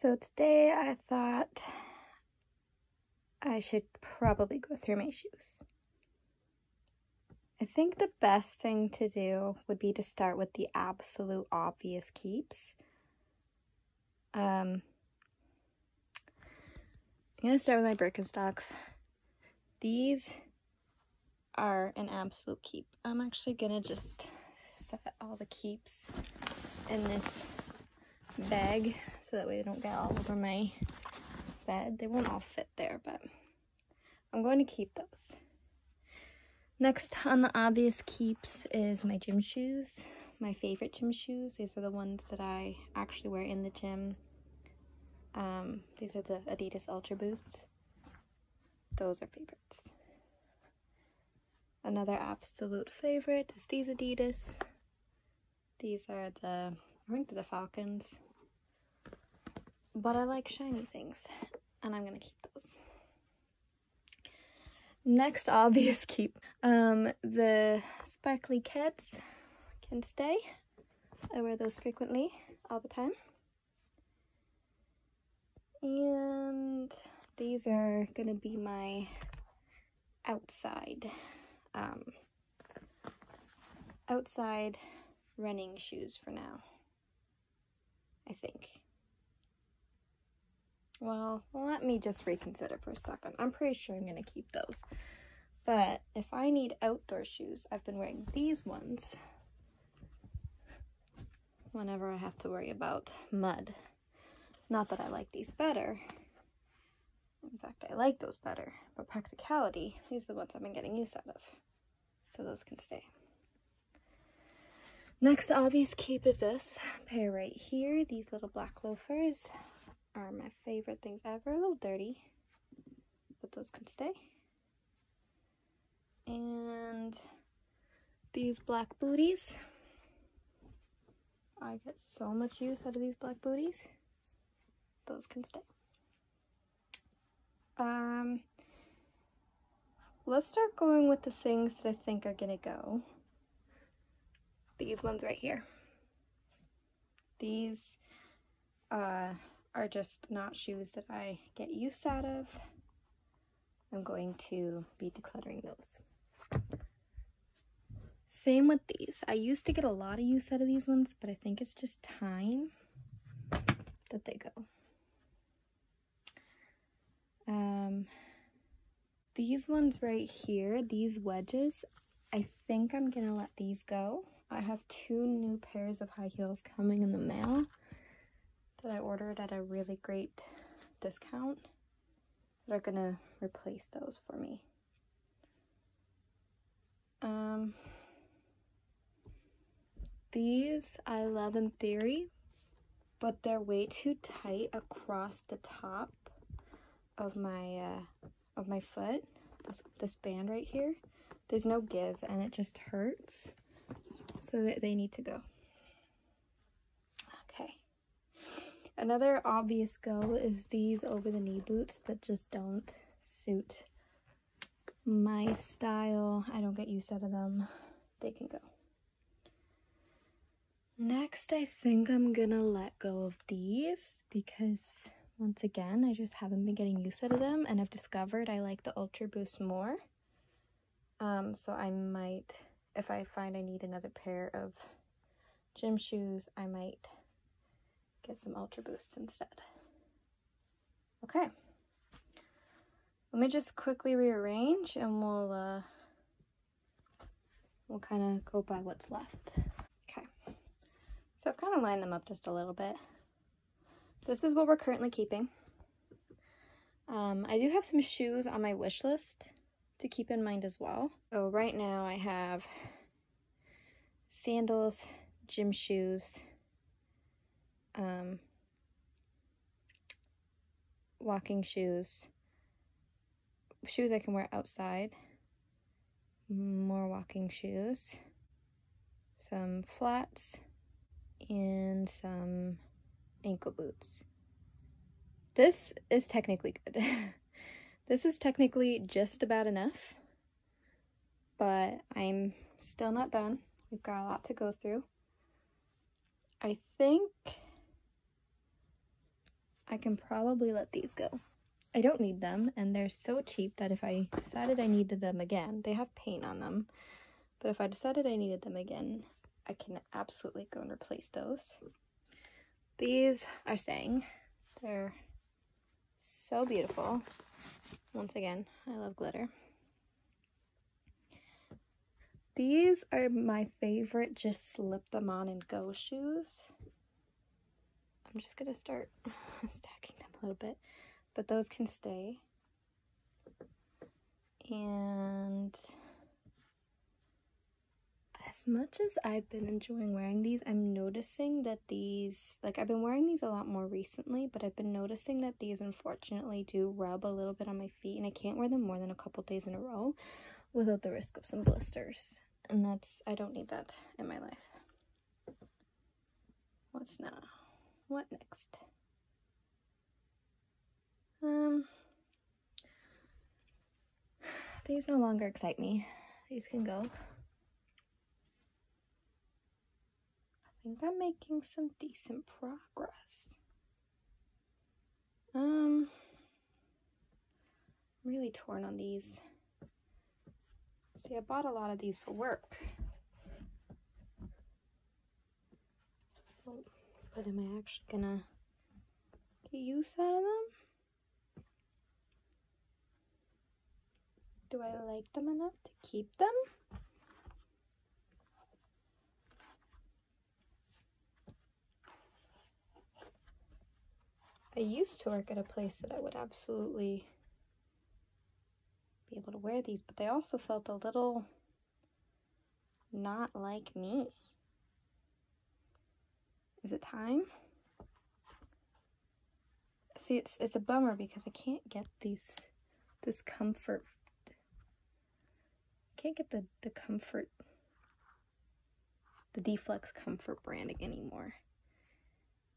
So today I thought I should probably go through my shoes. I think the best thing to do would be to start with the absolute obvious keeps. I'm going to start with my Birkenstocks. These are an absolute keep. I'm actually going to just set all the keeps in this bag so that way they don't get all over my bed. They won't all fit there, but I'm going to keep those. Next on the obvious keeps is my gym shoes. My favorite gym shoes. These are the ones that I actually wear in the gym. These are the Adidas Ultra Boosts. Those are favorites. Another absolute favorite is these Adidas. These are I think they're the Falcons. But I like shiny things, and I'm gonna keep those. Next obvious keep. The sparkly Keds can stay. I wear those frequently, all the time. And these are gonna be my outside running shoes for now, I think. Well, let me just reconsider for a second. I'm pretty sure I'm gonna keep those. But if I need outdoor shoes, I've been wearing these ones whenever I have to worry about mud. Not that I like these better. In fact, I like those better. But practicality, these are the ones I've been getting use out of. So those can stay. Next obvious keep is this pair right here. These little black loafers are my favorite things ever. A little dirty, but those can stay. And these black booties. I get so much use out of these black booties. Those can stay. Let's start going with the things that I think are gonna go. These ones right here. These are just not shoes that I get use out of. I'm going to be decluttering those. Same with these. I used to get a lot of use out of these ones, but I think it's just time that they go. These ones right here, these wedges, I think I'm gonna let these go. I have 2 new pairs of high heels coming in the mail that I ordered at a really great discount that are gonna replace those for me. These I love in theory, but they're way too tight across the top of my foot. This band right here. There's no give and it just hurts. So that they need to go. Okay. Another obvious go is these over the knee boots that just don't suit my style. I don't get use out of them. They can go. Next, I think I'm gonna let go of these because once again, I just haven't been getting use out of them, and I've discovered I like the Ultra Boost more. So I might, if I find I need another pair of gym shoes, I might get some Ultra Boosts instead. Okay. Let me just quickly rearrange and we'll kind of go by what's left. Okay. So I've kind of lined them up just a little bit. This is what we're currently keeping. I do have some shoes on my wish list to keep in mind as well. So right now I have sandals, gym shoes, walking shoes, shoes I can wear outside, more walking shoes, some flats, and some ankle boots. This is technically good. This is technically just about enough, but I'm still not done. We've got a lot to go through. I think I can probably let these go. I don't need them, and they're so cheap that if I decided I needed them again, they have paint on them, but if I decided I needed them again, I can absolutely go and replace those. These are staying. They're so beautiful. Once again, I love glitter. These are my favorite just slip them on and go shoes. I'm just gonna start stacking them a little bit, but those can stay. And as much as I've been enjoying wearing these, I'm noticing that these, like, I've been wearing these a lot more recently, but I've been noticing that these unfortunately do rub a little bit on my feet, and I can't wear them more than a couple days in a row without the risk of some blisters. And I don't need that in my life. What's now? What next? These no longer excite me. These can go. I think I'm making some decent progress. Really torn on these. See, I bought a lot of these for work. Oh, but am I actually gonna get use out of them? Do I like them enough to keep them? I used to work at a place that I would absolutely be able to wear these, but they also felt a little not like me. Is it time? See, it's a bummer because I can't get this comfort. I can't get the comfort, the Deflex Comfort branding anymore.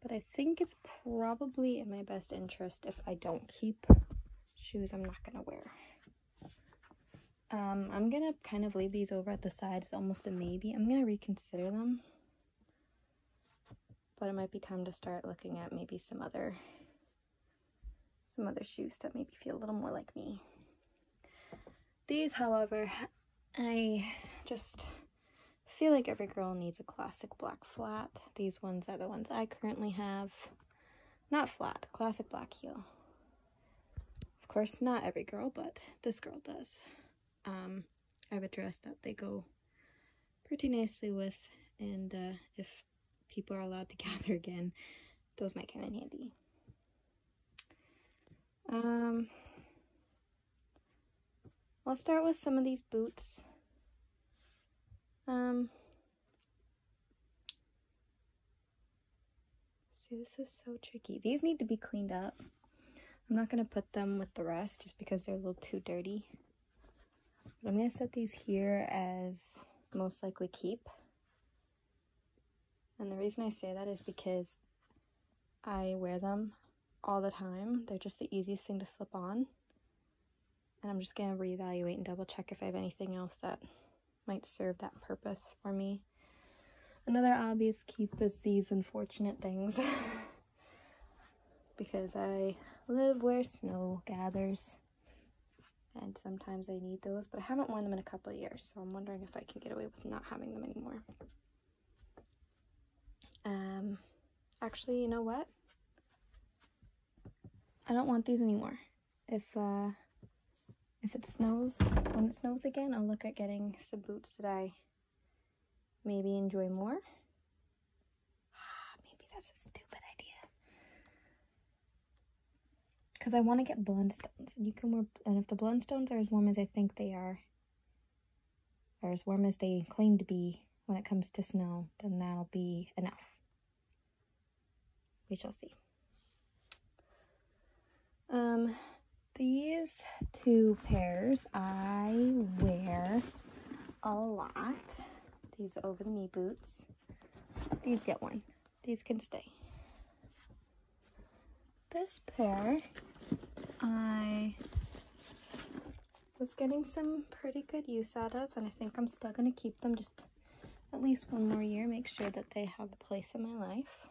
But I think it's probably in my best interest if I don't keep shoes I'm not gonna wear. I'm gonna kind of leave these over at the side. It's almost a maybe. I'm gonna reconsider them. But it might be time to start looking at maybe some other shoes that maybe feel a little more like me. These, however, I just feel like every girl needs a classic black flat. These ones are the ones I currently have. Not flat, classic black heel. Of course, not every girl, but this girl does. I have a dress that they go pretty nicely with, and if people are allowed to gather again, those might come in handy. I'll start with some of these boots. See, this is so tricky. These need to be cleaned up. I'm not going to put them with the rest just because they're a little too dirty. But I'm going to set these here as most likely keep. And the reason I say that is because I wear them all the time. They're just the easiest thing to slip on. And I'm just going to reevaluate and double check if I have anything else that might serve that purpose for me. Another obvious keep is these unfortunate things. Because I live where snow gathers. And sometimes I need those, but I haven't worn them in a couple of years, so I'm wondering if I can get away with not having them anymore. Actually, you know what? I don't want these anymore. If it snows, when it snows again, I'll look at getting some boots that I maybe enjoy more. Maybe that's a stupid idea. Because I want to get Blundstones, and you can wear, and if the Blundstones are as warm as I think they are, or as warm as they claim to be when it comes to snow, then that'll be enough. We shall see. These two pairs I wear a lot. These over-the-knee boots. These get worn. These can stay. This pair, I was getting some pretty good use out of, and I think I'm still going to keep them just at least one more year, make sure that they have a place in my life.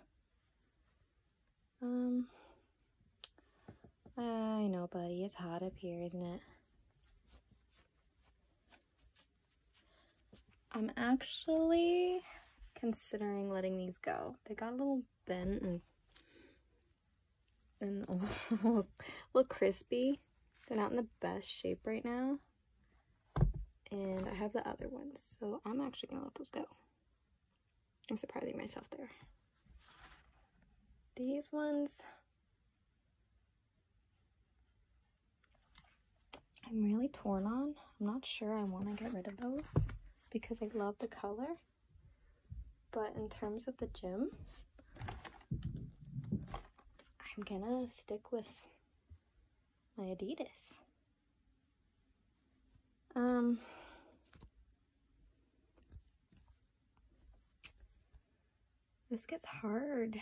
I know, buddy. It's hot up here, isn't it? I'm actually considering letting these go. They got a little bent and a little crispy. They're not in the best shape right now. And I have the other ones, so I'm actually gonna let those go. I'm surprising myself there. These ones, I'm really torn on. I'm not sure I want to get rid of those because I love the color. But in terms of the gym, I'm gonna stick with my Adidas. This gets hard.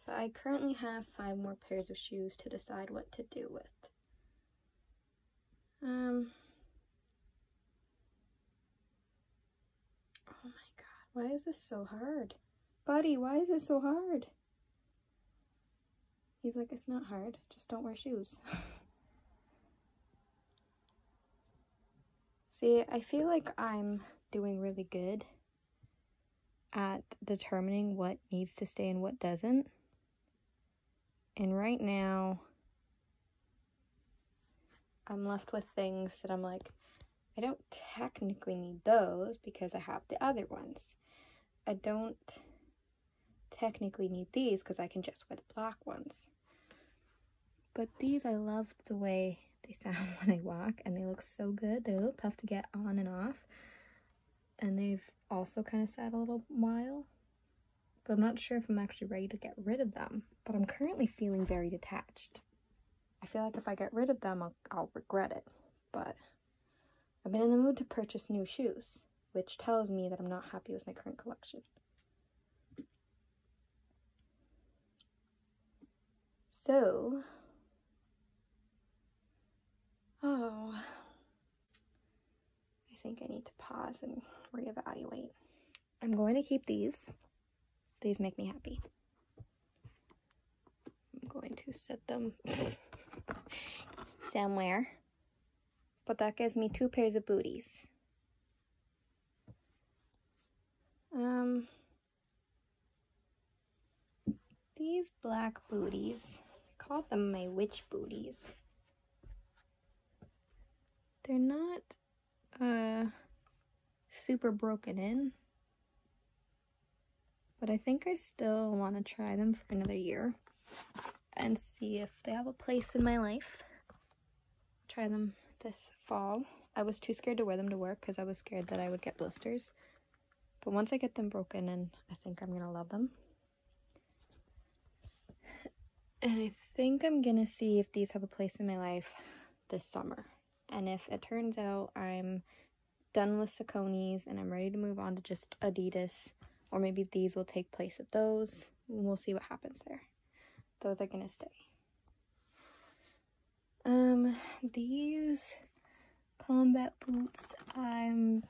So I currently have 5 more pairs of shoes to decide what to do with. Oh my god, why is this so hard? Buddy, why is this so hard? He's like, it's not hard, just don't wear shoes. See, I feel like I'm doing really good at determining what needs to stay and what doesn't. And right now, I'm left with things that I'm like, I don't technically need those because I have the other ones. I don't technically need these because I can just wear the black ones. But these, I love the way they sound when I walk, and they look so good. They're a little tough to get on and off. And they've also kind of sat a little while. But I'm not sure if I'm actually ready to get rid of them. But I'm currently feeling very detached. I feel like if I get rid of them, I'll regret it. But I've been in the mood to purchase new shoes, which tells me that I'm not happy with my current collection. So, I think I need to pause and reevaluate. I'm going to keep these. These make me happy. I'm going to set them somewhere. But that gives me 2 pairs of booties. These black booties, I call them my witch booties. They're not super broken in, but I think I still want to try them for another year and see if they have a place in my life. Try them this fall. I was too scared to wear them to work because I was scared that I would get blisters. But once I get them broken in, I think I'm gonna love them. And I think I'm gonna see if these have a place in my life this summer. And if it turns out I'm done with Saucony's and I'm ready to move on to just Adidas, or maybe these will take place at those, we'll see what happens there. Those are gonna stay. These combat boots I'm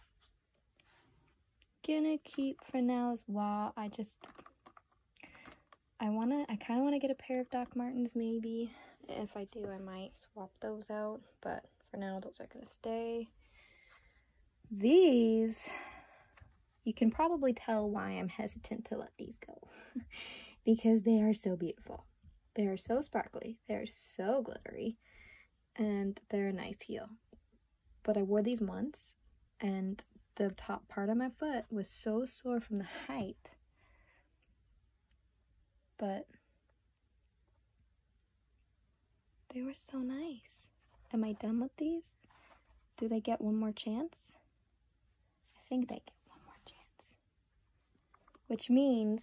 gonna keep for now as well. I kind of want to get a pair of Doc Martens maybe. If I do, I might swap those out, but for now those are gonna stay. These, you can probably tell why I'm hesitant to let these go because they are so beautiful. They are so sparkly, they are so glittery, and they're a nice heel. But I wore these once and the top part of my foot was so sore from the height. But they were so nice. Am I done with these? Do they get one more chance? I think they get one more chance. Which means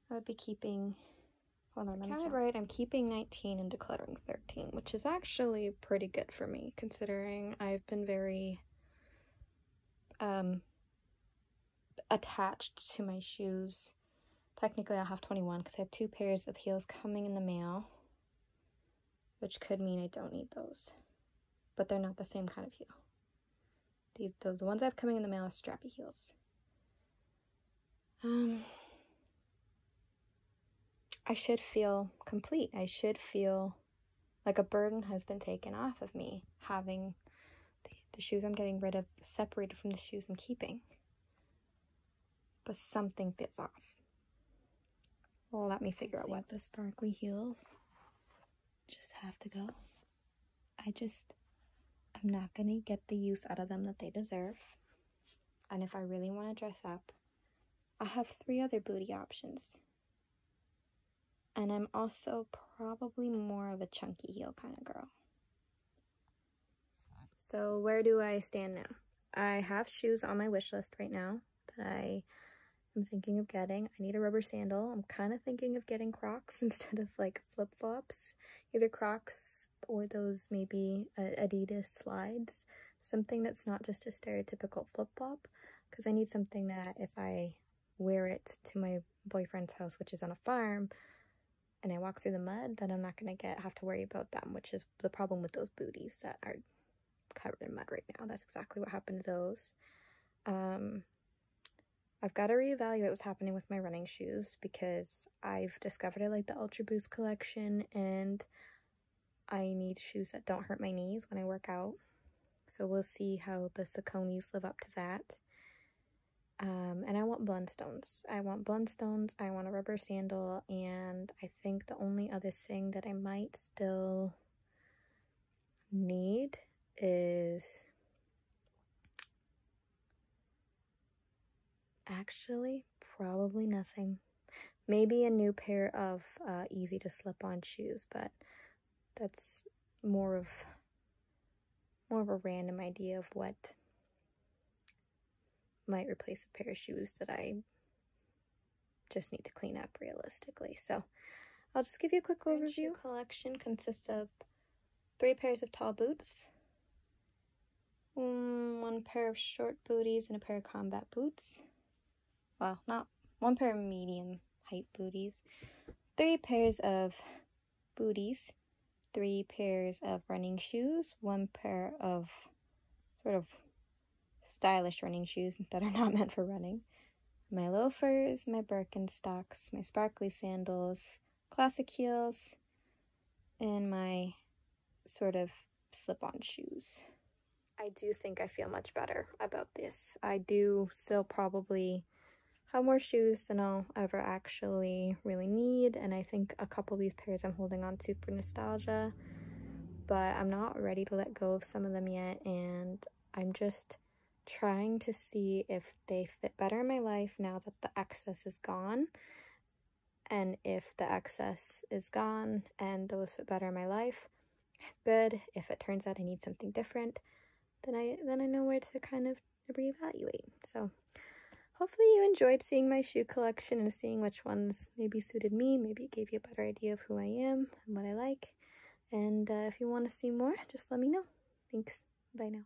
I would be keeping, hold on, I'm right, I'm keeping 19 and decluttering 13, which is actually pretty good for me considering I've been very attached to my shoes. Technically I'll have 21 because I have 2 pairs of heels coming in the mail, which could mean I don't need those, but they're not the same kind of heel. The ones I have coming in the mail are strappy heels. I should feel complete. I should feel like a burden has been taken off of me, having the shoes I'm getting rid of separated from the shoes I'm keeping. But something feels off. Well, let me figure out what. The sparkly heels just have to go. I'm not gonna get the use out of them that they deserve. And if I really want to dress up, I have 3 other booty options. And I'm also probably more of a chunky heel kind of girl. So where do I stand now? I have shoes on my wish list right now that I am thinking of getting. I need a rubber sandal. I'm kind of thinking of getting Crocs instead of like flip-flops. Either Crocs or those maybe Adidas slides. Something that's not just a stereotypical flip-flop, because I need something that if I wear it to my boyfriend's house, which is on a farm, and I walk through the mud, then I'm not going to have to worry about them, which is the problem with those booties that are covered in mud right now. That's exactly what happened to those. I've got to reevaluate what's happening with my running shoes, because I've discovered I like the Ultra Boost collection, and I need shoes that don't hurt my knees when I work out. So we'll see how the Sauconys live up to that. And I want Blundstones. I want a rubber sandal, and I think the only other thing that I might still need is actually probably nothing. Maybe a new pair of easy to slip on shoes, but that's more of a random idea of what might replace a pair of shoes that I just need to clean up realistically. So I'll just give you a quick overview. Shoe collection consists of 3 pairs of tall boots, 1 pair of short booties, and a pair of combat boots. Well, not 1 pair of medium height booties, 3 pairs of booties, 3 pairs of running shoes, 1 pair of sort of stylish running shoes that are not meant for running, my loafers, my Birkenstocks, my sparkly sandals, classic heels, and my sort of slip-on shoes. I do think I feel much better about this. I do still probably have more shoes than I'll ever actually really need, and I think a couple of these pairs I'm holding on to for nostalgia, but I'm not ready to let go of some of them yet, and I'm just trying to see if they fit better in my life now that the excess is gone. And if the excess is gone and those fit better in my life, good. If it turns out I need something different, then I know where to kind of reevaluate. So hopefully you enjoyed seeing my shoe collection and seeing which ones maybe suited me. Maybe it gave you a better idea of who I am and what I like. And if you want to see more, just let me know. Thanks. Bye now.